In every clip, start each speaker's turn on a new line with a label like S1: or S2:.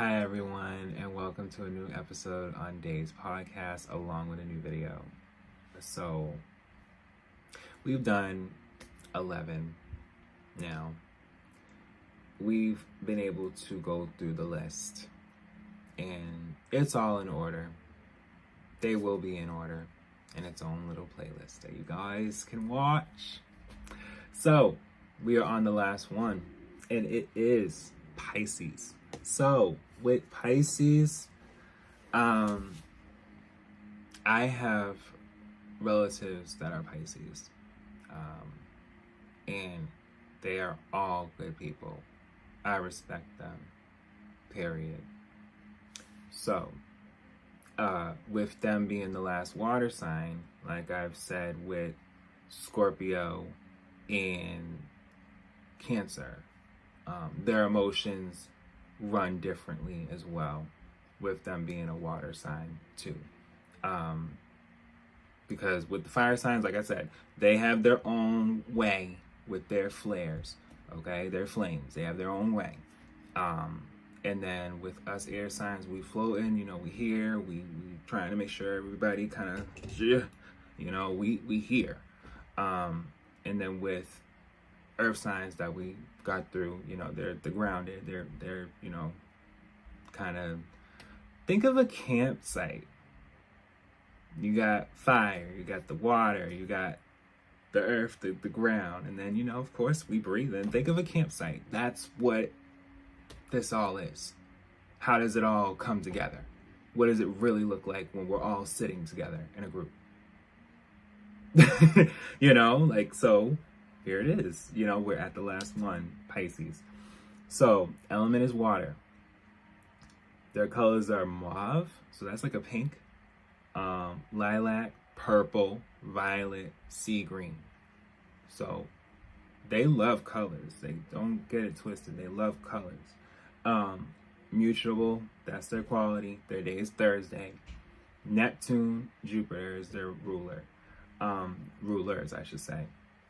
S1: Hi everyone, and welcome to a new episode on Day's podcast along with a new video. So we've done 11 now. We've been able to go through the list and it's all in order. They will be in order in its own little playlist that you guys can watch. So we are on the last one, and it is Pisces. So with Pisces, I have relatives that are Pisces, and they are all good people. I respect them, period. So, with them being the last water sign, like I've said with Scorpio and Cancer, their emotions run differently as well, with them being a water sign too. Because with the fire signs, like I said, they have their own way with their flares, okay? Their flames, they have their own way. And then with us air signs, we floating, we here, we trying to make sure everybody kind of, we here. And then with earth signs that we got through, they're grounded, they're kind of, think of a campsite. You got fire, you got the water, you got the earth, the ground, and then of course we breathe in. Think of a campsite. That's what this all is. How does it all come together? What does it really look like when we're all sitting together in a group? So here it is. We're at the last one, Pisces. So element is water. Their colors are mauve, so that's like a pink, lilac, purple, violet, sea green. So they love colors. They don't get it twisted. They love colors. Mutable, that's their quality. Their day is Thursday. Neptune, Jupiter is their ruler. Rulers, I should say.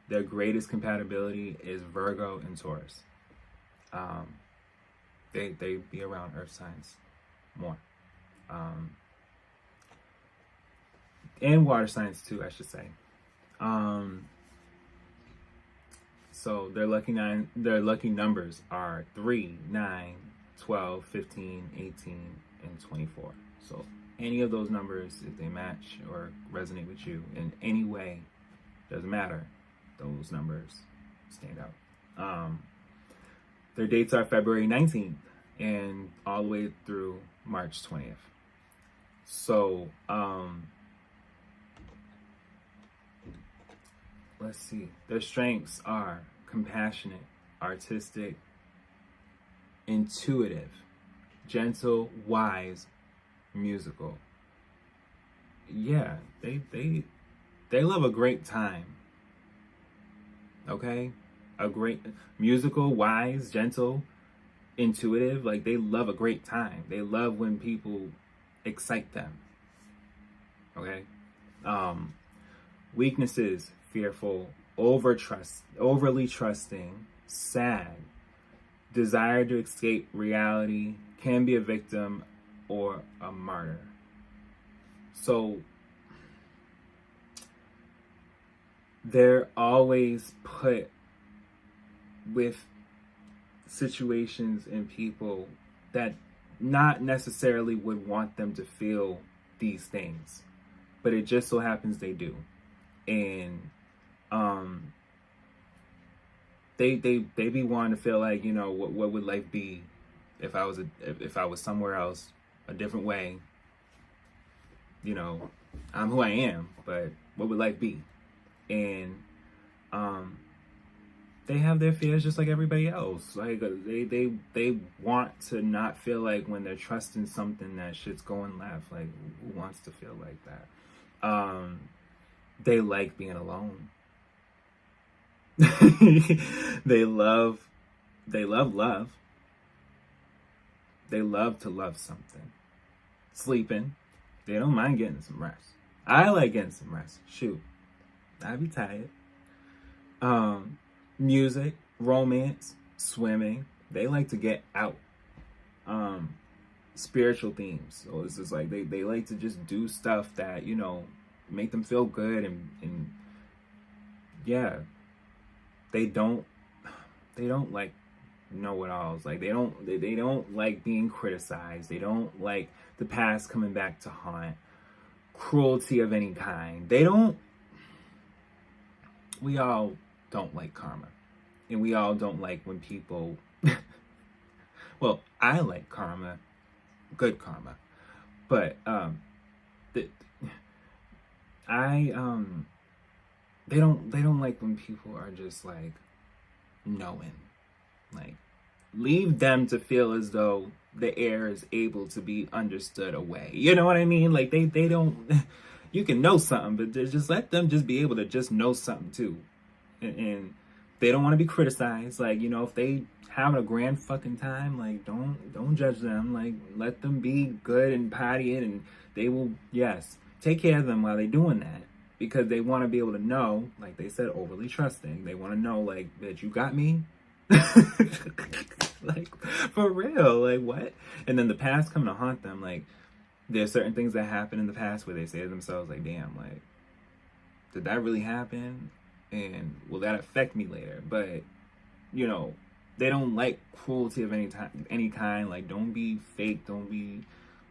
S1: Their greatest compatibility is Virgo and Taurus. They be around earth signs more. And water signs too, I should say. So their lucky numbers are 3, 9, 12, 15, 18, and 24. So any of those numbers, if they match or resonate with you in any way, doesn't matter, those numbers stand out. Their dates are February 19th and all the way through March 20th. So, let's see. Their strengths are compassionate, artistic, intuitive, gentle, wise, musical. Yeah, they love a great time. Okay? A great musical, wise, gentle, intuitive, like they love a great time. They love when people excite them. Okay? Weaknesses, fearful, overly trusting, sad, desire to escape reality, can be a victim or a martyr. So they're always put with situations and people that not necessarily would want them to feel these things, but it just so happens they do. And they be wanting to feel like, what would life be if I was somewhere else, a different way. I'm who I am, but what would life be? And they have their fears just like everybody else. Like they want to not feel like when they're trusting something that shit's going left. Like, who wants to feel like that? They like being alone. They love love. They love to love something. Sleeping. They don't mind getting some rest. I like getting some rest. Shoot. I be tired. Music, romance, swimming. They like to get out. spiritual themes. So it's just like they like to just do stuff that, you know, make them feel good, and yeah, they don't like know-it-alls. Like they don't like being criticized. They don't like the past coming back to haunt. Cruelty of any kind. We all don't like karma. And we all don't like when people well, I like karma, good karma. But the, I they don't like when people are just like knowing. Like, leave them to feel as though the air is able to be understood away. You know what I mean? Like they don't you can know something, but just let them just be able to just know something too. And they don't want to be criticized. Like, you know, if they having a grand fucking time, like don't judge them. Like, let them be good and potty it, and they will, yes, take care of them while they're doing that. Because they want to be able to know, like they said, overly trusting. They want to know, like, that you got me. Like, for real, like, what? And then the past coming to haunt them. Like, there's certain things that happen in the past where they say to themselves, like, damn, like, did that really happen? And will that affect me later? But, you know, they don't like cruelty of any kind. Like, don't be fake, don't be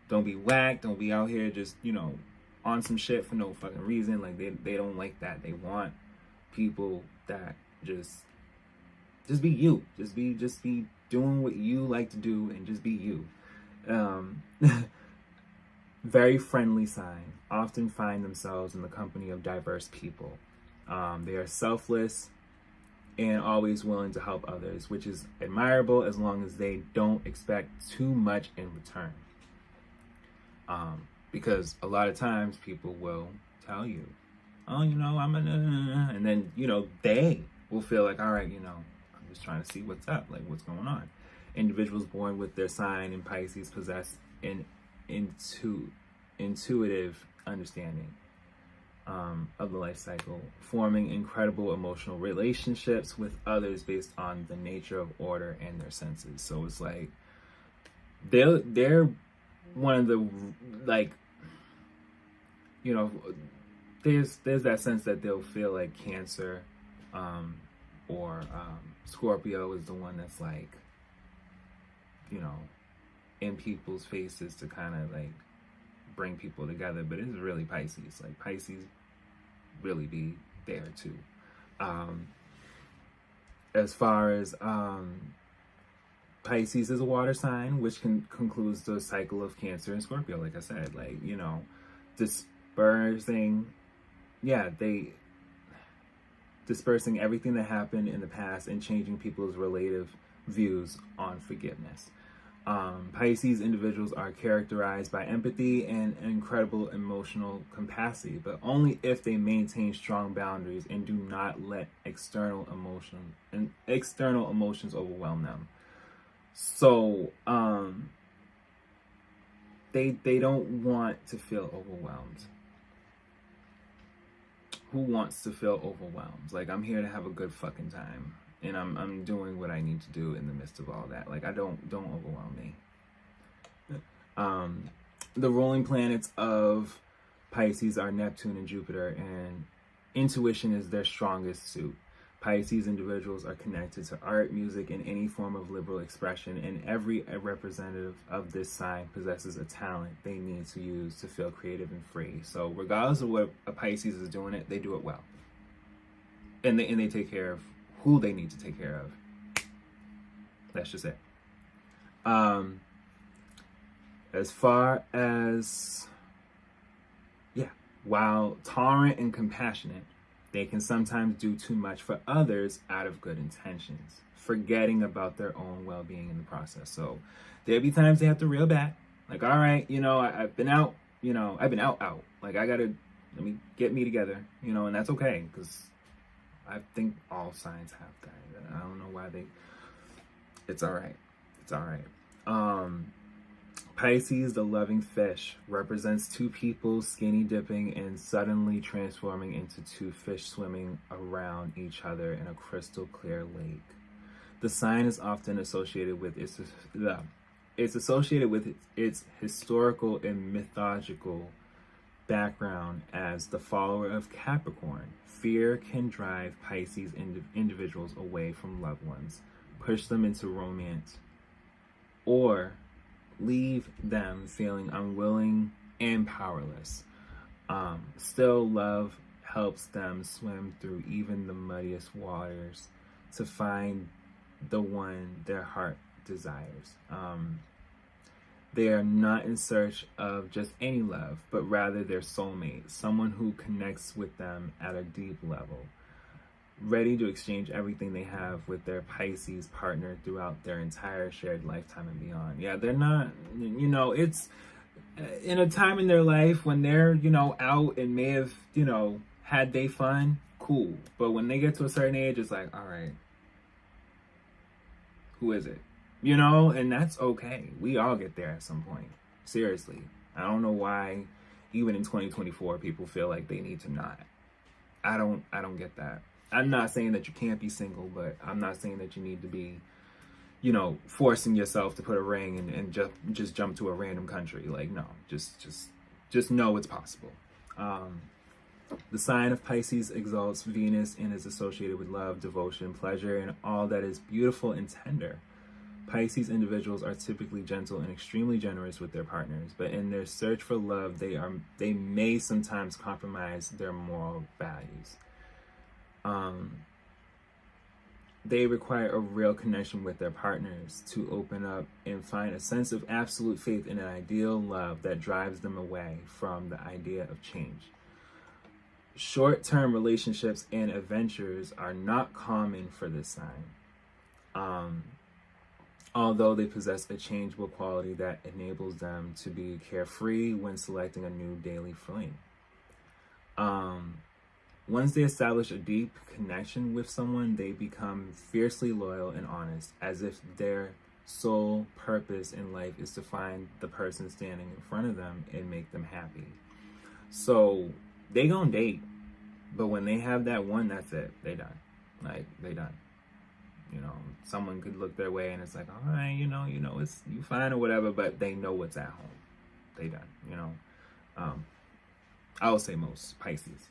S1: whack, don't be out here just, you know, on some shit for no fucking reason. Like, they don't like that. They want people that just be you. Just be doing what you like to do, and just be you. Very friendly sign. Often find themselves in the company of diverse people. They are selfless and always willing to help others, which is admirable as long as they don't expect too much in return. Because a lot of times people will tell you, oh, you know, and then, you know, they will feel like, all right, you know, I'm just trying to see what's up, like what's going on. Individuals born with their sign in Pisces possess an intuitive understanding of the life cycle, forming incredible emotional relationships with others based on the nature of order and their senses. So it's like they're one of the, like, you know, there's that sense that they'll feel like Cancer or Scorpio is the one that's like, you know, in people's faces to kind of like bring people together, but it's really Pisces. Like, Pisces really be there too. As far as Pisces is a water sign, which concludes the cycle of Cancer and Scorpio. Like I said, like, you know, dispersing everything that happened in the past and changing people's relative views on forgiveness. Pisces individuals are characterized by empathy and incredible emotional capacity, but only if they maintain strong boundaries and do not let external emotions overwhelm them. So they don't want to feel overwhelmed. Who wants to feel overwhelmed? Like, I'm here to have a good fucking time, and I'm doing what I need to do in the midst of all that. Like, don't overwhelm me. The ruling planets of Pisces are Neptune and Jupiter, and intuition is their strongest suit. Pisces individuals are connected to art, music, and any form of liberal expression, and every representative of this sign possesses a talent they need to use to feel creative and free. So regardless of what a Pisces is doing, they do it well. And they take care of who they need to take care of. That's just it. As far as, while tolerant and compassionate, they can sometimes do too much for others out of good intentions, forgetting about their own well-being in the process. So there'll be times they have to reel back. Like, all right, you know, I've been out. Like, let me get me together, you know, and that's okay, because I think all signs have that. I don't know why it's all right. It's all right. Pisces, the loving fish, represents two people skinny dipping and suddenly transforming into two fish swimming around each other in a crystal clear lake. The sign is often associated with It's associated with its historical and mythological background as the follower of Capricorn. Fear can drive Pisces individuals away from loved ones, push them into romance, or leave them feeling unwilling and powerless. Still, love helps them swim through even the muddiest waters to find the one their heart desires. They are not in search of just any love, but rather their soulmate, someone who connects with them at a deep level, ready to exchange everything they have with their Pisces partner throughout their entire shared lifetime and beyond. Yeah, they're not, it's in a time in their life when they're, out and may have, had they fun, cool. But when they get to a certain age, it's like, all right, who is it? And that's okay. We all get there at some point. Seriously. I don't know why, even in 2024, people feel like they need to not. I don't get that. I'm not saying that you can't be single, but I'm not saying that you need to be, forcing yourself to put a ring and just jump to a random country. Like, no, just know it's possible. The sign of Pisces exalts Venus and is associated with love, devotion, pleasure, and all that is beautiful and tender. Pisces individuals are typically gentle and extremely generous with their partners, but in their search for love, they may sometimes compromise their moral values. They require a real connection with their partners to open up and find a sense of absolute faith in an ideal love that drives them away from the idea of change. Short-term relationships and adventures are not common for this sign. Although they possess a changeable quality that enables them to be carefree when selecting a new daily flame. Once they establish a deep connection with someone, they become fiercely loyal and honest, as if their sole purpose in life is to find the person standing in front of them and make them happy. So they gonna date, but when they have that one, that's it. They done. They done. Someone could look their way and it's like, all right, it's you fine or whatever, but they know what's at home. They done. I would say most Pisces.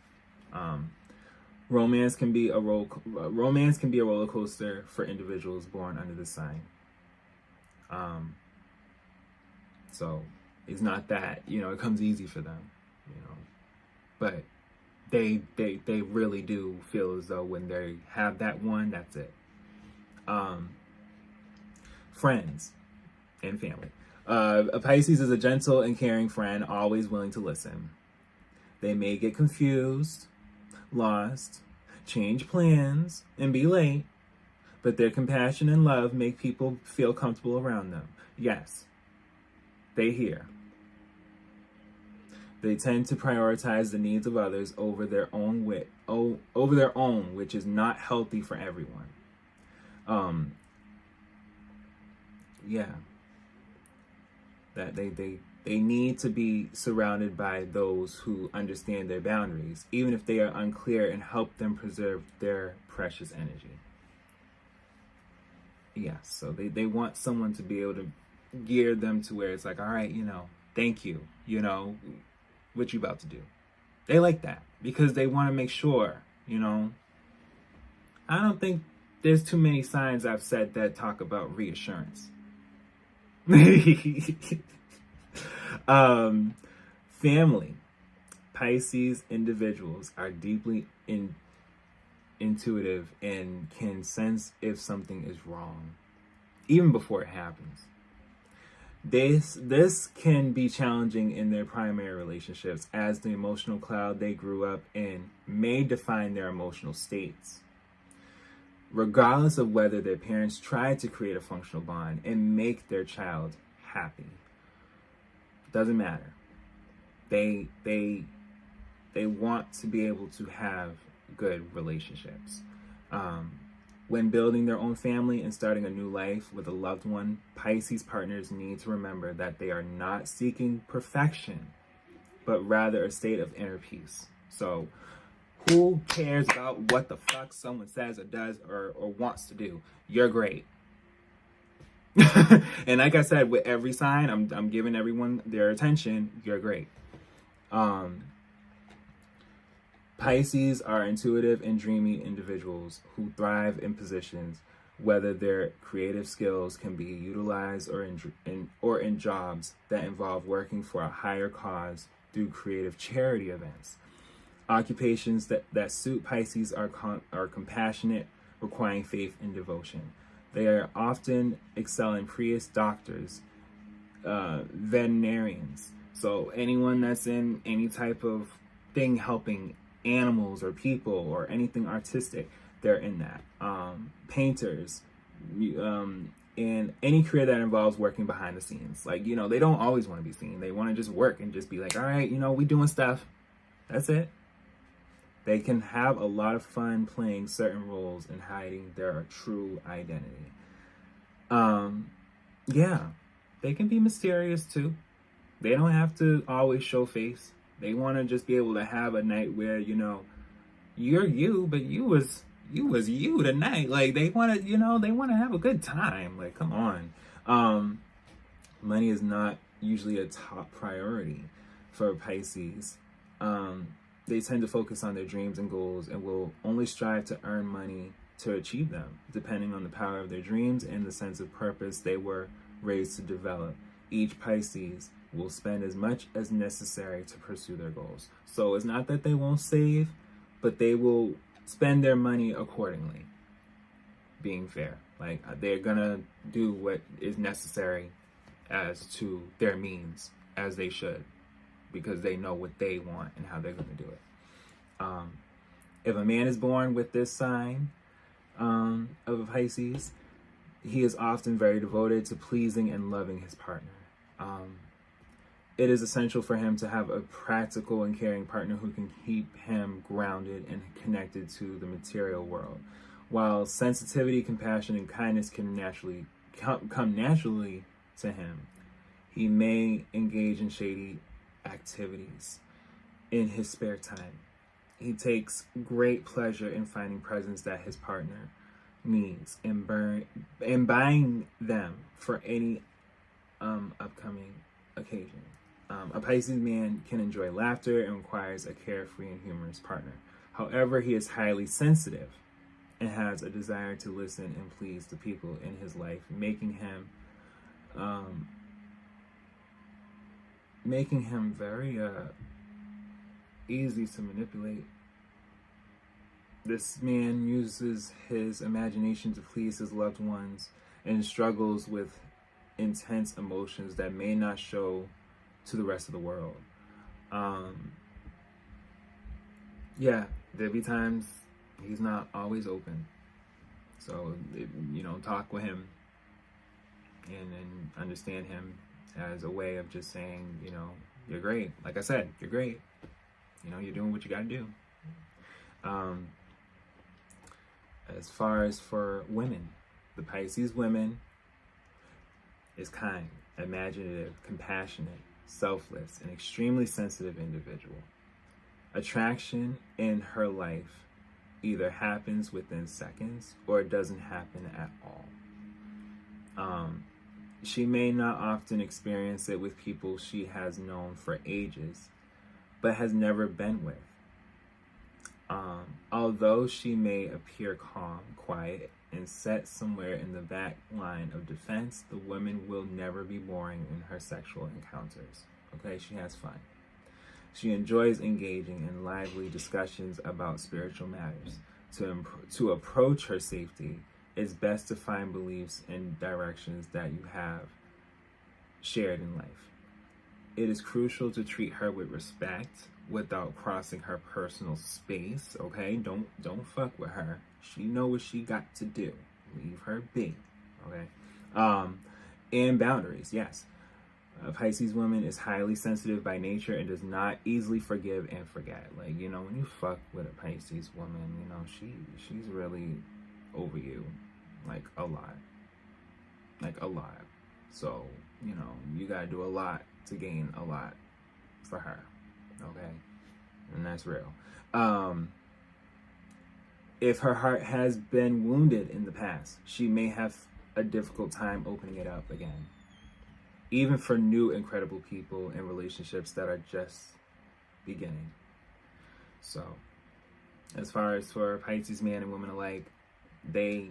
S1: Romance can be a roller coaster for individuals born under the sign. So it's not that, it comes easy for them, but they really do feel as though when they have that one, that's it. Friends and family. A Pisces is a gentle and caring friend, always willing to listen. They may get confused, lost, change plans, and be late, but their compassion and love make people feel comfortable around them. Yes, they hear. They tend to prioritize the needs of others over their own which is not healthy for everyone. That they need to be surrounded by those who understand their boundaries, even if they are unclear, and help them preserve their precious energy. So they want someone to be able to gear them to where it's like, all right, thank you, what you about to do. They like that because they want to make sure, I don't think there's too many signs I've said that talk about reassurance. Family. Pisces individuals are deeply intuitive and can sense if something is wrong, even before it happens. This can be challenging in their primary relationships, as the emotional cloud they grew up in may define their emotional states. Regardless of whether their parents tried to create a functional bond and make their child happy. Doesn't matter. They want to be able to have good relationships. When building their own family and starting a new life with a loved one, Pisces partners need to remember that they are not seeking perfection, but rather a state of inner peace. So who cares about what the fuck someone says or does or wants to do? You're great. And like I said, with every sign, I'm giving everyone their attention. You're great. Um, Pisces are intuitive and dreamy individuals who thrive in positions, whether their creative skills can be utilized or in jobs that involve working for a higher cause through creative charity events. Occupations that suit Pisces are compassionate, requiring faith and devotion. They are often excelling priests, doctors, veterinarians. So anyone that's in any type of thing helping animals or people or anything artistic, they're in that. Painters, and any career that involves working behind the scenes. Like, they don't always want to be seen. They want to just work and just be like, all right, we doing stuff. That's it. They can have a lot of fun playing certain roles and hiding their true identity. Yeah, they can be mysterious too. They don't have to always show face. They want to just be able to have a night where, you're you, but you was you tonight. Like, they want to, they want to have a good time. Like, come on. Money is not usually a top priority for Pisces. They tend to focus on their dreams and goals and will only strive to earn money to achieve them, depending on the power of their dreams and the sense of purpose they were raised to develop. Each Pisces will spend as much as necessary to pursue their goals. So it's not that they won't save, but they will spend their money accordingly, being fair. Like, they're gonna do what is necessary as to their means, as they should, because they know what they want and how they're going to do it. If a man is born with this sign of a Pisces, he is often very devoted to pleasing and loving his partner. It is essential for him to have a practical and caring partner who can keep him grounded and connected to the material world. While sensitivity, compassion, and kindness can naturally come naturally to him, he may engage in shady activities in his spare time. He takes great pleasure in finding presents that his partner needs and buying them for any upcoming occasion. A Pisces man can enjoy laughter and requires a carefree and humorous partner. However, he is highly sensitive and has a desire to listen and please the people in his life, making him very easy to manipulate. This man uses his imagination to please his loved ones and struggles with intense emotions that may not show to the rest of the world. Yeah, there'll be times he's not always open. So, talk with him and understand him as a way of just saying, you're great. Like I said, you're great. You're doing what you got to do. As far as for women, the Pisces women is kind, imaginative, compassionate, selfless, and extremely sensitive individual. Attraction in her life either happens within seconds or it doesn't happen at all. She may not often experience it with people she has known for ages, but has never been with. Although she may appear calm, quiet, and set somewhere in the back line of defense, the woman will never be boring in her sexual encounters. Okay, she has fun. She enjoys engaging in lively discussions about spiritual matters. To approach her safety, it's best to find beliefs and directions that you have shared in life. It is crucial to treat her with respect without crossing her personal space. Okay, don't fuck with her. She know what she got to do. Leave her be. Okay, and boundaries. Yes, a Pisces woman is highly sensitive by nature and does not easily forgive and forget. Like, when you fuck with a Pisces woman, she's really over you, like a lot. So, you gotta do a lot to gain a lot for her. Okay, and that's real. If her heart has been wounded in the past, she may have a difficult time opening it up again, even for new incredible people in relationships that are just beginning. So as far as for Pisces man and woman alike, they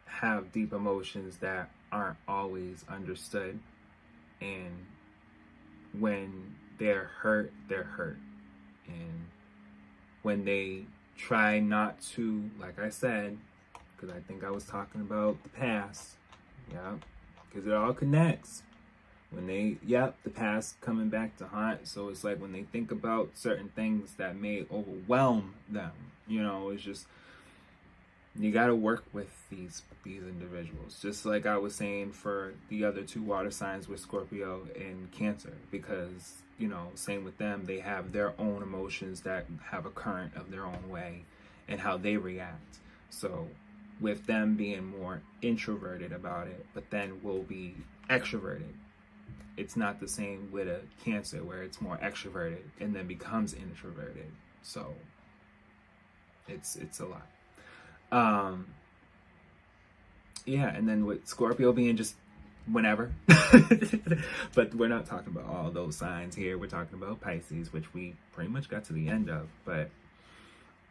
S1: have deep emotions that aren't always understood, and when they're hurt, and when they try not to, like I said, because I think I was talking about the past, yeah, because it all connects. When they, the past coming back to haunt. So it's like when they think about certain things that may overwhelm them, it's just, you got to work with these individuals. Just like I was saying for the other two water signs with Scorpio and Cancer, because, same with them, they have their own emotions that have a current of their own way and how they react. So with them being more introverted about it, but then will be extroverted. It's not the same with a Cancer where it's more extroverted and then becomes introverted. So it's a lot. And then with Scorpio being just whenever. But we're not talking about all those signs here. We're talking about Pisces, which we pretty much got to the end of. But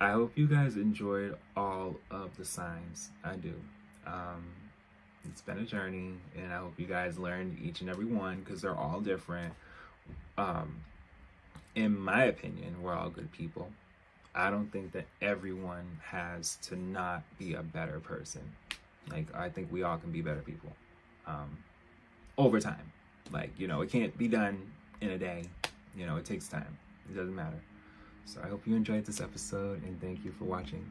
S1: I hope you guys enjoyed all of the signs. I do. It's been a journey, and I hope you guys learned each and every one, because they're all different. In my opinion, we're all good people. I don't think that everyone has to not be a better person. Like, I think we all can be better people over time. Like, it can't be done in a day. It takes time. It doesn't matter. So I hope you enjoyed this episode, and thank you for watching.